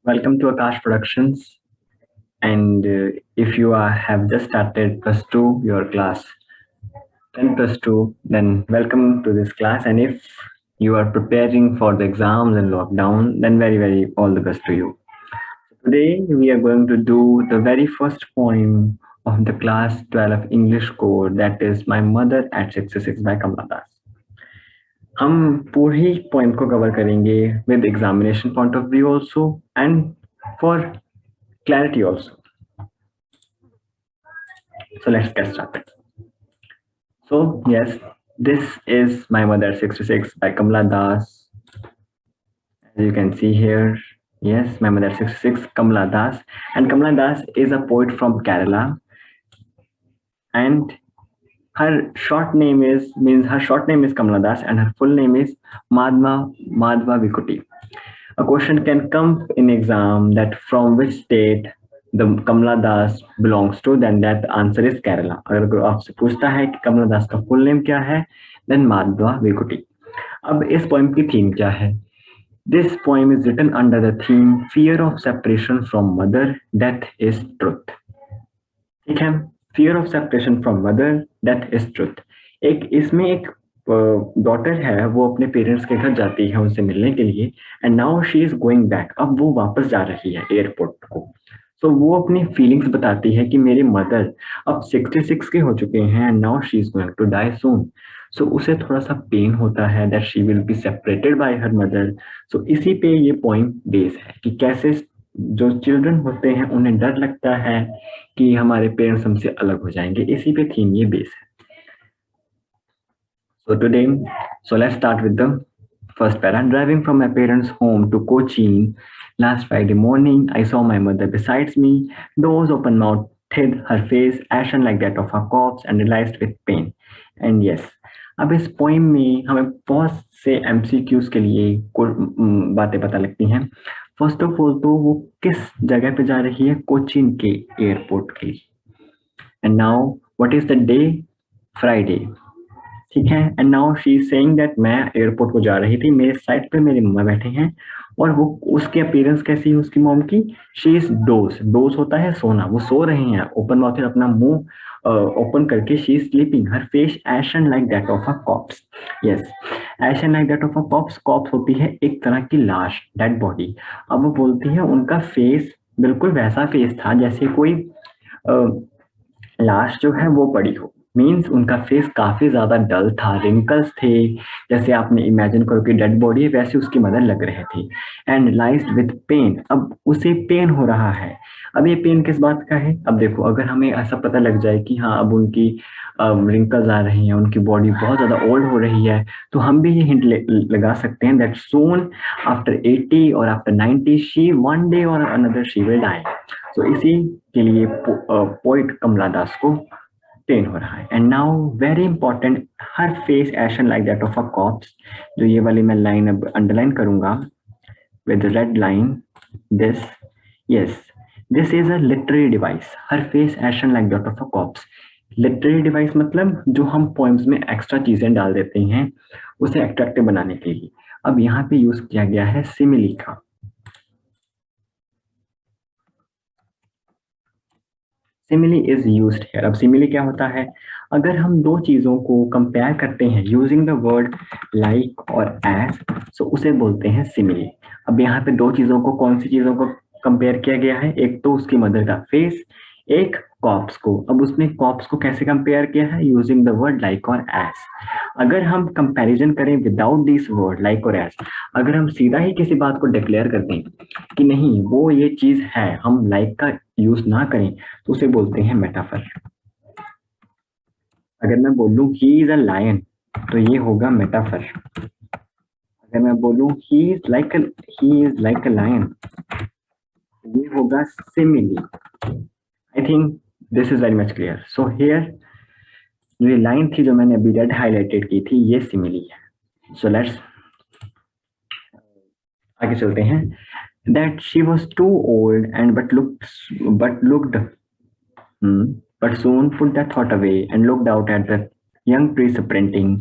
Welcome to Akash Productions. And if you have just started plus two, your class 10 plus two, then welcome to this class. And if you are preparing for the exams and lockdown, then very all the best to you. Today we are going to do the very first poem of the class 12 English core, that is My Mother at 66 by Kamala Das. हम पूरी poem को cover करेंगे with examination point of view also and for clarity also. So let's get started. So yes, this is My Mother 66 by Kamala Das. As you can see here, yes, My Mother 66, Kamala Das. And Kamala Das is a poet from Kerala. And her short name is Kamala Das and her full name is Madhva Vikuti. A question can come in exam that from which state the Kamala Das belongs to, then that answer is Kerala. अगर कोई आपसे पूछता है कि कमला दास का full name क्या है, then Madhava विकुटी. अब इस पोएम की थीम क्या है? This poem is written under the theme fear of separation from mother, death is truth. ठीक है, fear of separation from mother, death is truth. एक इसमें एक डॉटर है, वो अपने पेरेंट्स के घर जाती है उनसे मिलने के लिए, and now she is going back. अब वो वापस जा रही है एयरपोर्ट को. तो वो अपनी फीलिंग्स बताती है कि मेरे मदर अब 66 के हो चुके हैं and now she is going to die soon. So उसे थोड़ा सा पेन होता है that she will be separated by her mother. So इसी पे ये पॉइंट बेस है कि कैसे जो चिल्ड्रन होते हैं उन्हें डर लगता है कि हमारे पेरेंट्स हमसे अलग हो जाएंगे. इसी पे थीम ये बेस है. So let's start with the first para. Driving from my parents' home to Cochin last Friday morning, I saw my mother besides me, nose open mouthed, her face ashen like that of a corpse and realized with pain. And yes, अब इस poem में हमें बहुत से MCQs के लिए बातें पता लगती हैं. फर्स्ट ऑफ ऑल तो वो किस जगह पे जा रही है? कोचीन के एयरपोर्ट के लिए. And now what is the day? Friday. ठीक है. And now she is saying that मैं एयरपोर्ट को जा रही थी, मेरे साइड पे मेरी मम्मा बैठे हैं और वो उसके अपीयरेंस कैसी है उसकी मॉम की? शी इज डोज होता है सोना. वो सो रहे हैं ओपन माउथ, अपना मुंह ओपन करके. She is sleeping, her face ashen like that of a corpse. Yes, ashen like that of a corpse. Corpse होती है एक तरह की लाश, डेड बॉडी. अब वो बोलती है उनका फेस बिल्कुल वैसा फेस था जैसे कोई लाश जो है वो पड़ी हो. मीन्स उनका फेस काफी ज्यादा डल था, रिंकल्स थे, जैसे आपने इमेजिन करो कि डेड बॉडी है वैसे उसकी मदर लग रहे थे. And lies with pain. अब उसे पेन हो रहा है. अब ये पेन किस बात का है? अब देखो, अगर हमें ऐसा पता लग जाए कि हाँ अब उनकी रिंकल्स आ रही हैं, उनकी बॉडी बहुत ज्यादा ओल्ड हो रही है, तो हम भी ये हिंट लगा सकते हैं दैट सून आफ्टर 80 और आफ्टर 90 शी वन डे और अनदर शी विल डाई. तो इसी के लिए पोइट कमला दास को पेन हो रहा है. And now very important, her face ashen like that of a cops. जो ये वाली मैं लाइन अब अंडरलाइन करूंगा with red line. This, yes, this is a literary device. Her face ashen like that of a cops. Literary device मतलब जो हम poems में एक्स्ट्रा चीजें डाल देते हैं उसे अट्रैक्टिव बनाने के लिए. अब यहाँ पे यूज किया गया है सिमिली का. Simile is used here. अब सिमिली क्या होता है? अगर हम दो चीजों को कंपेयर करते हैं यूजिंग द वर्ड लाइक और एज, सो उसे बोलते हैं सिमिली. अब यहाँ पे दो चीजों को, कौन सी चीजों को कंपेयर किया गया है? एक तो उसकी मदर का फेस, एक कॉप्स को. अब उसने कॉप्स को कैसे कंपेयर किया है? यूजिंग द वर्ड लाइक और एज. अगर हम कंपैरिजन करें विदाउट दिस वर्ड लाइक और एज, अगर हम सीधा ही किसी बात को डिक्लेयर कर दें कि नहीं वो ये चीज है, हम लाइक का यूज ना करें, तो उसे बोलते हैं मेटाफर. अगर मैं बोलूं ही इज अ लायन, तो ये होगा मेटाफर. अगर मैं बोलूं he is like a lion, ये होगा simile. I think this is very much clear. So here जो ये लाइन थी जो मैंने अभी रेड हाईलाइटेड की थी, ये सिमिली है. सो लेट्स आगे चलते हैं. That she was too old and but soon put that thought away and looked out at the young trees sprinting,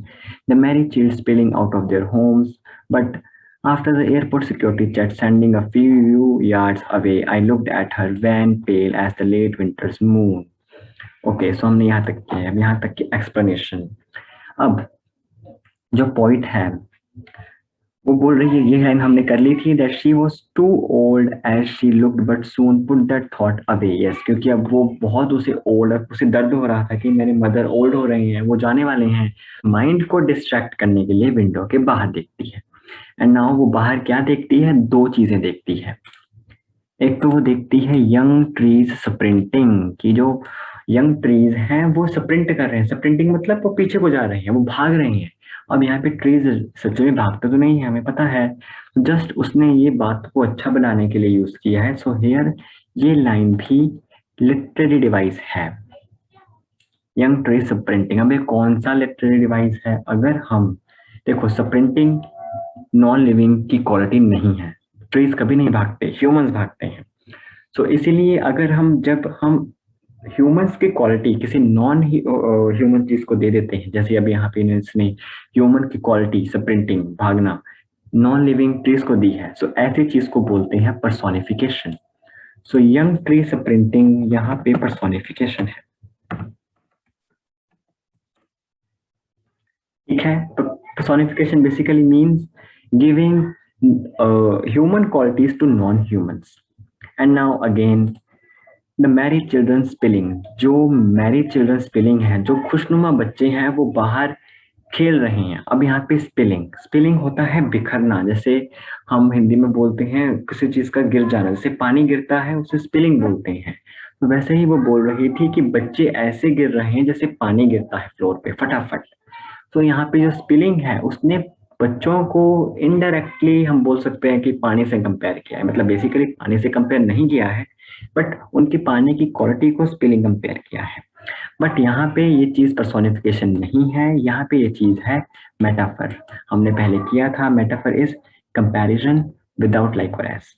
the merry children spilling out of their homes. But After the airport security check sending a few yards away, I looked at her, wan, pale as the late winter's moon. Okay so हमने यहाँ तक किया है, अब यहाँ तक की explanation. अब जो पॉइंट है वो बोल रही है, ये लाइन हमने कर ली थी, that she was too old as she looked but soon put that thought away. Yes, क्योंकि अब वो बहुत उसे ओल्ड, उसे दर्द हो रहा था कि मेरे मदर ओल्ड हो रहे हैं, वो जाने वाले हैं। माइंड को डिस्ट्रैक्ट करने के लिए विंडो के बाहर देखती है। एंड नाउ वो बाहर क्या देखती है, दो चीजें देखती है। एक तो वो देखती है यंग ट्रीज स्प्रिंटिंग, की जो यंग ट्रीज हैं वो स्प्रिंट कर रहे हैं। स्प्रिंटिंग मतलब वो पीछे को जा रहे हैं, वो भाग रहे हैं। अब यहाँ पे ट्रीज सच में भागते तो नहीं है, हमें पता है, जस्ट उसने ये बात को अच्छा बनाने के लिए यूज किया है। सो हियर ये लाइन भी लिटरेरी डिवाइस है, यंग ट्री स्प्रिंटिंग। अब ये कौन सा लिटरेरी डिवाइस है? अगर हम देखो, स्प्रिंटिंग नॉन लिविंग की क्वालिटी नहीं है, ट्रीज कभी नहीं भागते, ह्यूमंस भागते हैं। सो इसीलिए अगर हम, जब हम ह्यूमंस की क्वालिटी किसी नॉन ह्यूमन चीज को दे देते हैं, जैसे अब यहाँ पे इसने ह्यूमन की क्वालिटी स्प्रिंटिंग, भागना, नॉन लिविंग ट्रीज को दी है, सो ऐसी चीज को बोलते हैं personification. So young tree sprinting यहाँ पे पर्सोनिफिकेशन है। ठीक है, तो personification basically means giving human qualities to non-humans. And now again, the married children spelling, जो married children spelling है, जो खुशनुमा बच्चे हैं वो बाहर खेल रहे हैं। अब यहाँ पे स्पिलिंग, स्पिलिंग होता है बिखरना, जैसे हम हिंदी में बोलते हैं किसी चीज का गिर जाना, जैसे पानी गिरता है उसे स्पिलिंग बोलते हैं। तो वैसे ही वो बोल रही थी कि बच्चे ऐसे गिर रहे हैं जैसे पानी गिरता है फ्लोर पे फटाफट। तो यहाँ पे जो स्पिलिंग है उसने बच्चों को इनडायरेक्टली हम बोल सकते हैं कि पानी से कंपेयर किया है, मतलब बेसिकली पानी से कंपेयर नहीं किया है, बट उनकी पानी की क्वालिटी को स्पिलिंग कंपेयर किया है। बट यहाँ पे ये चीज पर्सोनिफिकेशन नहीं है, यहाँ पे ये चीज है मेटाफर। हमने पहले किया था, metaphor is comparison without like और एस।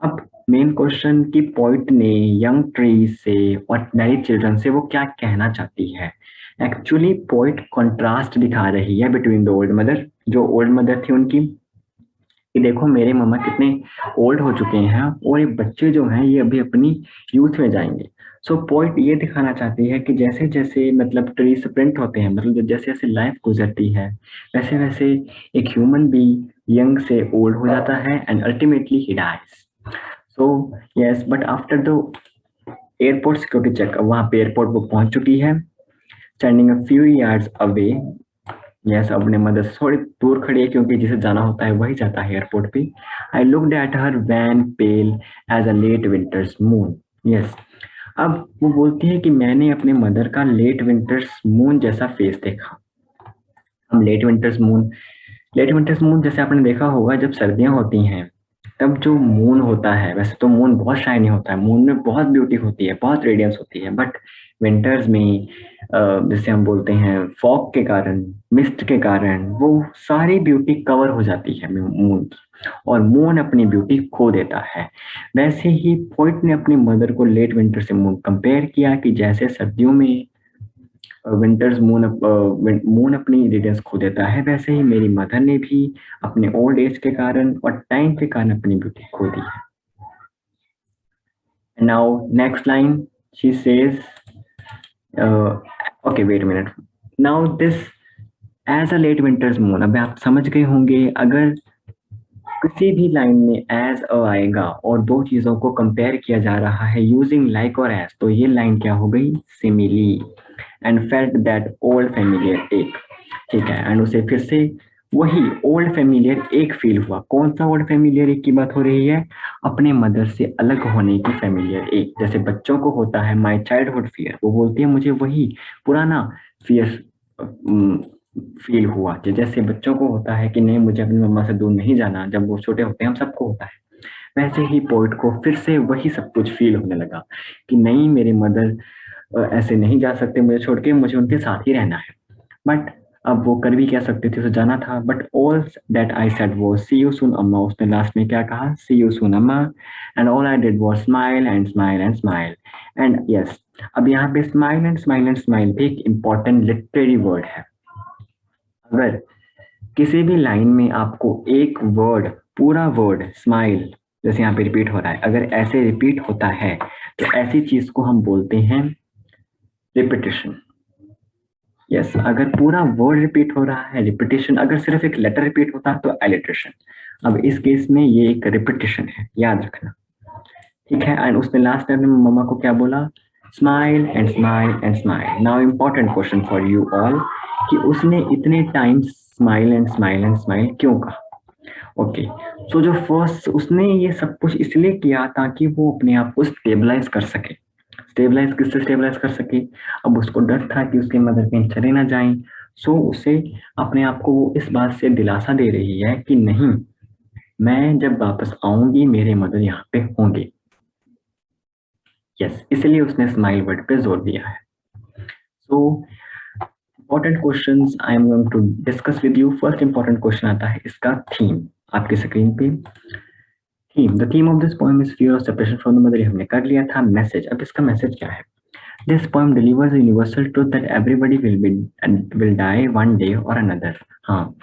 अब मेन क्वेश्चन की पॉइंट ने यंग ट्री से और मैरिड चिल्ड्रन से वो क्या कहना चाहती है? एक्चुअली पॉइंट कंट्रास्ट दिखा रही है बिटवीन द ओल्ड मदर, जो ओल्ड मदर थी उनकी, कि देखो मेरे मम्मा कितने ओल्ड हो चुके हैं और ये बच्चे जो हैं ये अभी अपनी यूथ में जाएंगे। सो पॉइंट ये दिखाना चाहती है कि जैसे जैसे मतलब ट्री स्प्रिंट होते हैं, मतलब जैसे जैसे लाइफ गुजरती है वैसे वैसे एक ह्यूमन भी यंग से ओल्ड हो जाता है and ultimately he dies. So yes, but after the airport security check, वहां पे एयरपोर्ट वो पहुंच चुकी है। Standing a few yards away, yes, अपने मदर से थोड़ी दूर खड़ी है क्योंकि जिसे जाना होता है वही जाता है एयरपोर्ट पे। I looked at her wan pale as a late winters moon. Yes, अब वो बोलती है कि मैंने अपने मदर का लेट विंटर्स मून जैसा फेस देखा। हम लेट विंटर्स मून जैसे आपने देखा होगा, जब सर्दियां होती हैं तब जो मून होता है, वैसे तो मून बहुत शाइनी होता है, मून में बहुत ब्यूटी होती है, बहुत रेडियंस होती है, बट विंटर्स में जैसे हम बोलते हैं फॉग के कारण, मिस्ट के कारण वो सारी ब्यूटी कवर हो जाती है मून की, और मून अपनी ब्यूटी खो देता है। वैसे ही पोइट ने अपनी मदर को लेट विंटर से मून कंपेयर किया कि जैसे सर्दियों में विंटर्स मून मून अपनी रेडियंस खो देता है, वैसे ही मेरी मदर ने भी अपने ओल्ड एज के कारण और टाइम के कारण अपनी ब्यूटी खो दी है। Now next line she says, okay wait minute, now this as a late winters moon. अब आप समझ गए होंगे, अगर किसी भी लाइन में एज अ आएगा और दो चीजों को कंपेयर किया जा रहा है यूजिंग लाइक और एज, तो ये लाइन क्या हो गई? Simile. And felt that old familiar एक, ठीक है, एंड उसे फिर से वही ओल्ड फेमिलियर एक फील हुआ। कौन सा ओल्ड फेमिलियर एक की बात हो रही है? अपने मदर से अलग होने की फेमिलियर एक, जैसे बच्चों को होता है माई चाइल्डहुड फियर, वो बोलती है मुझे वही पुराना फियर फील हुआ, जैसे बच्चों को होता है कि नहीं मुझे अपनी मम्मा से दूर नहीं जाना, जब वो छोटे होते हैं हम सबको होता है, वैसे ही पोइट को फिर से वही सब कुछ फील होने लगा कि नहीं मेरे मदर ऐसे नहीं जा सकते मुझे छोड़ के, मुझे उनके साथ ही रहना है। बट अब वो कर भी क्या सकते थे, उसे जाना था। But all that I said वो सी यू सून अम्मा, उसने लास्ट में क्या कहा? सी यू सून अम्मा। And all I did was smile and smile and smile and yes. अब यहाँ पे smile and smile and smile भी एक इंपॉर्टेंट लिटरेरी वर्ड है। अगर किसी भी लाइन में आपको एक वर्ड, पूरा वर्ड स्माइल जैसे यहाँ पे रिपीट हो रहा है, अगर ऐसे रिपीट होता है तो ऐसी चीज को हम बोलते हैं रिपीटिशन। यस, अगर पूरा वर्ड रिपीट हो रहा है रिपीटिशन, अगर सिर्फ एक लेटर रिपीट होता है तो एलिट्रेशन। अब इस केस में ये एक रिपीटिशन है, याद रखना, ठीक है। एंड उसने लास्ट टाइम में मम्मा को क्या बोला, smile and smile and smile. Now important question for you all कि उसने इतने time smile and smile and smile क्यों कहा। ओके, सो जो फर्स्ट उसने ये सब कुछ इसलिए किया ताकि वो अपने आप को स्टेबलाइज कर सके। स्टेबलाइज किससे स्टेबलाइज कर सके, अब उसको डर था कि उसके मदर कहीं चले ना जाएं। सो उसे अपने आप को वो इस बात से दिलासा दे रही है कि नहीं, मैं जब वापस आऊंगी मेरे मदर यहाँ पे होंगे। यस, इसलिए उसने स्माइल वर्ड पे जोर दिया है। So important questions I am going to discuss with you. First important question आता है इसका थीम, आपकी स्क्रीन पे theme. The theme of this poem is fear of separation from the mother, हमने कर लिया था। मैसेज, अब इसका मैसेज क्या है। This poem delivers a universal truth that everybody will die one day or another. हाँ,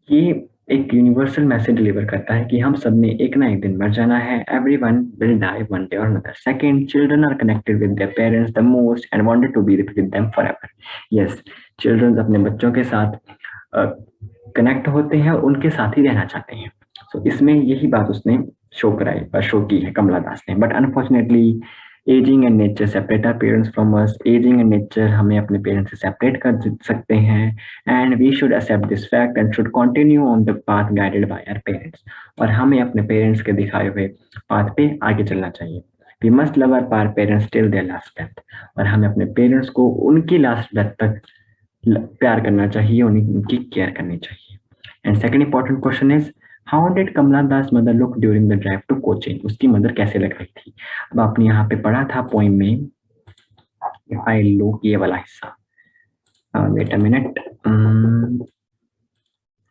ये एक यूनिवर्सल मैसेज डिलीवर करता है कि हम सब ने एक ना एक दिन मर जाना है। Everyone will die one day or another. Second, children are connected with their parents the most and wanted to be with them forever. Yes, children अपने बच्चों के साथ कनेक्ट होते हैं और उनके साथ ही रहना चाहते हैं। So इसमें यही बात उसने शो की है कमला दास ने। But unfortunately aging and nature separate our parents from us. Aging and nature हमें अपने पेरेंट्स से सेपरेट कर सकते हैं and we should accept this fact and should continue on the path guided by our parents. और हमें अपने parents के दिखाए हुए पाथ पे आगे चलना चाहिए। We must love our parents till their last breath. और हमें अपने पेरेंट्स को उनकी लास्ट ब्रेथ तक प्यार करना चाहिए, उनकी केयर करनी चाहिए। And second important question is how did Kamala Das mother look during the drive to Cochin. उसकी मदर कैसे लग रही थी। अब आपने यहाँ पे पढ़ा था पोइम में, आई लुक ये वाला हिस्सा, वेट अ मिनट,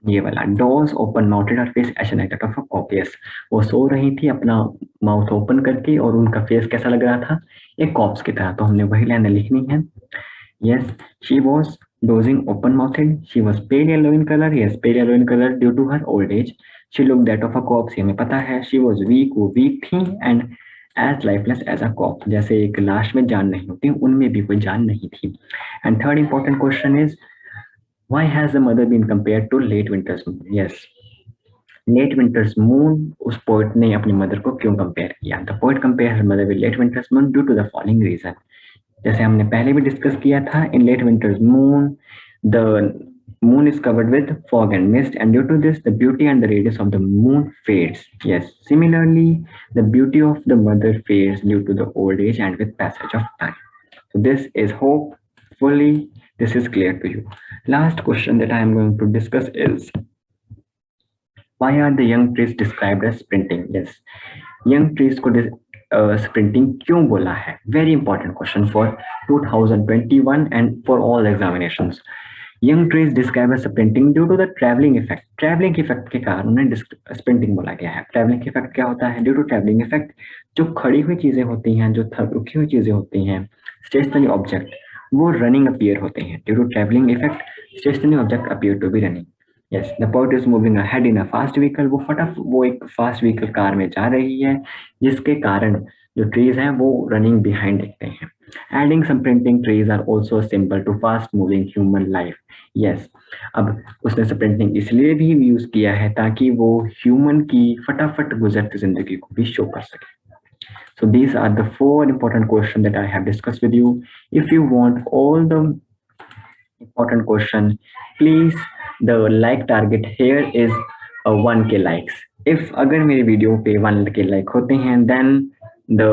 ये वाला, doors open mouthed her face as an act of a cop. Yes, वो सो रही थी अपना माउथ ओपन करके और उनका फेस कैसा लग रहा था, एक कॉप्स की तरह। तो हमने वही लाइन लिखनी है। Yes, she was dozing open mouthed. She was pale yellow in color. Yes, pale yellow in color due to her old age. She looked that of a corpse. हमें पता है। She was weak, वो weak थी and as lifeless as a corpse. जैसे एक लाश में जान नहीं होती, उनमें भी कोई जान नहीं थी। And third important question is why has the mother been compared to late winter's moon? Yes, late winter's moon, उस पोएट ने अपनी मदर को क्यों कंपेयर किया। The poet compared her mother with late winter's moon due to the following reason. जैसे हमने पहले भी डिस्कस किया था, in late winters moon the moon is covered with fog and mist and due to this the beauty and the radius of the moon fades. Yes, similarly the beauty of the mother fades due to the old age and with passage of time. So this is hopefully this is clear to you. Last question that I am going to discuss is why are the young trees described as sprinting. Yes, young trees को sprinting क्यों बोला है, very important question for 2021 and for all examinations. Young trees describe as sprinting due to the travelling effect. Travelling effect के कारण उन्हें sprinting बोला गया है। ट्रैवलिंग इफेक्ट क्या होता है, ड्यू टू ट्रैवलिंग इफेक्ट जो खड़ी हुई चीजें होती हैं, जो रुकी हुई चीजें होती हैं, स्टेशनरी ऑब्जेक्ट, वो रनिंग अपीयर होते हैं। Due to travelling effect stationary object appear to be running. Yes, the poet is moving ahead in a fast vehicle. वो एक फास्ट व्हीकल कार में जा रही है जिसके कारण जो ट्रीज हैं वो रनिंग बिहाइंड दिखते हैं। Adding some printing trees are also simple to fast moving human life. Yes, अब उसने स्प्रिंटिंग इसलिए भी यूज किया है ताकि वो ह्यूमन की फटाफट गुजरती जिंदगी को भी शो कर सके। So these are the 4 important questions that I have discussed with you. If you want all the important question, please the like target here is 1K likes. If अगर मेरे वीडियो पे 1K like होते हैं then the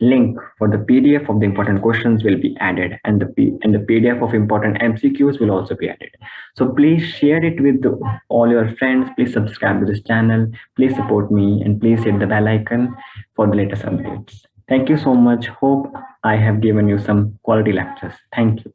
link for the PDF of the important questions will be added and the PDF of important MCQs will also be added. So please share it with all your friends. Please subscribe to this channel. Please support me and please hit the bell icon for the latest updates. Thank you so much. Hope I have given you some quality lectures. Thank you.